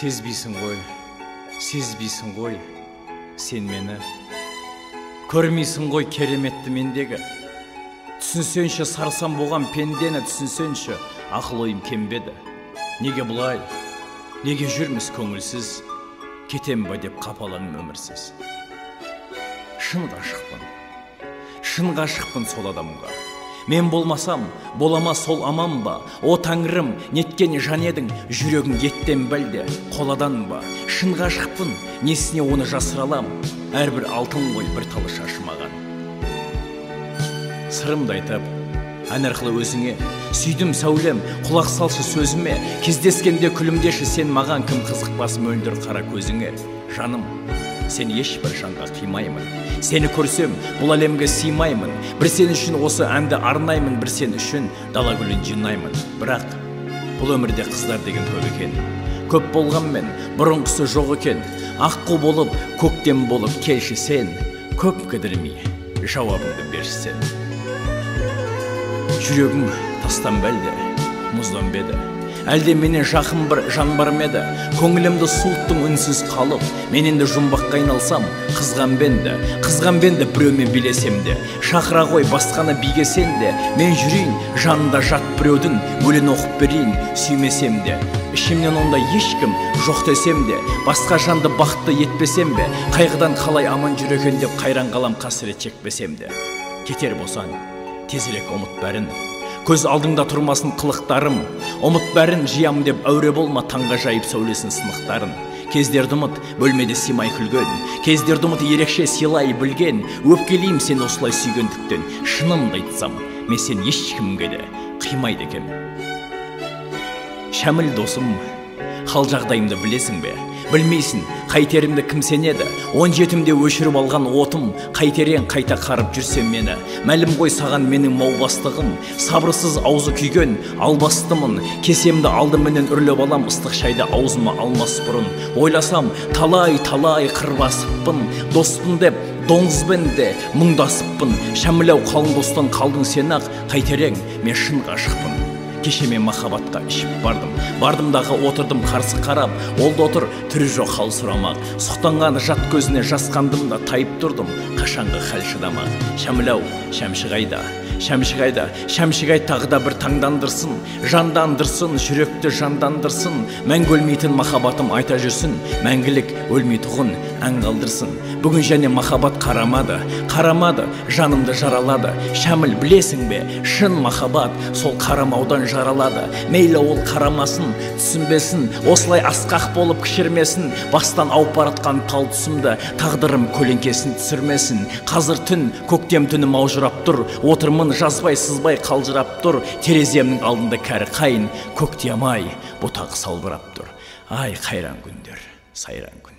Сезбейсің ғой, сен мені. Көрмейсің ғой кереметті мендегі. Түсінсенші сарсам болған пендені, түсінсенші ақыл ойым кембеді. Неге бұлай, неге жүрміз көңілсіз, кетем ба деп қапаланым өмірсіз. Шын ғашықпын сол адамға. Мен болмасам, болама сол аман ба? О тәңірім, неткен жан едің, жүрегің еттен бәлде, қоладан ба? Шын ғашықпын, несіне оны жасыралам? Әрбір алтын ғой бір талы шашымаған. Сырымды айтып, ән арқылы өзіңе, сүйдім сәулем, құлақ салшы сөзіме, кездескенде күлімдеші сен маған, кім қызықпас мөлдір қара көзіңе. Жаным, сен ешбір жанға қимаймын. Сені көрсем, бұл әлемге сыймаймын. Бір сен үшін осы әнді арнаймын, бір сен үшін дала гүлін жинаймын. Бірақ бұл өмірде қыздар деген көп екен. Көп болғанмен бұрынғысы жоқ екен. Аққу болып, көктем болып келші сен. Көп кідірмей жауабыңды берші сен. Жүрегің тастан бәлде, мұздан беді. Әлде менен жақын бір жан бар ма еді? Көңілімді суыттың үнсіз қалып, мен енді жұмбаққа айналсам, қызған бенді біреумен билесем де, шақыра ғой басқаны бигесем де, мен жүрейін жанында жат біреудің, өлең оқып берейін сүймесем де. Ішімнен онда ешкім жоқ десем де, басқа жанды бақытты етпесем бе, қайғыдан қалай аман жүр екен деп қайран қалам қасірет шекпесем де. Кетер болсаң, тезірек ұмыт бәрін. Көз алдыңда тұрмасын қылықтарым, ұмыт бәрін жиям деп әуре болма, таңға жайып сәулесін сынықтарын. Кездерді ұмыт бөлмеде симай күлген, кездерді ұмыт ерекше сыйлай білген, өпкелейім сен осылай сүйгендіктен. Шынымды айтсам, мен сен ешкімге де қимайды екем. Шәміл досым, хал жағдайымды білесің бе? Білмейсің, қайтерімді кім сенеді? 17-імде өшіріп алған отым, қайтерен қайта қарып жүрсем мені. Мәлім ғой саған менің маубастығым, сабырсыз аузы күйген албастымын. Кесемді алдыменен үрлеп алам, ыстық шайды аузыма алмас бұрын. Ойласам, талай қырбасыппын, доспын деп доңызбен де мұңдасыппын. Шәмілау қалың достан қалдың сен ақ, қайтерең мен шын ғашықпын. Кеше мен махаббатқа ішіп бардымдағы отырдым қарсы қарап, ол да отыр түрі жоқ хал сұрамақ. Сұқтанған жат көзіне жасқандым да тайып тұрдым, қашанғы хәл шыдамақ. Шәмілау, шәмшігай тағы да бір таңдандырсын, жандандырсын, жүректі жандандырсын. Мәңгі өлмейтін махаббатым айта жүрсін, мәңгілік өлмейтұғын ән қалдырсын. Бүгін және махаббат қарамады, жанымды жаралады. Шәміл, білесің бе, шын махаббат сол қарамаудан жаралады. Мейлі ол қарамасын, түсінбесін, осылай асқақ болып кішірмесін. Бастан ауып баратқан тал түсімді, тағдырым көлеңкесін түсірмесін. Қазір түн, көктем түні маужырап тұр, отырмын жазбай сызбай қалжырап тұр. Тереземнің алдында кәрі қайын, көктем ай бұтағы салбырап тұр. Ай қайран күндер, сайран күндер.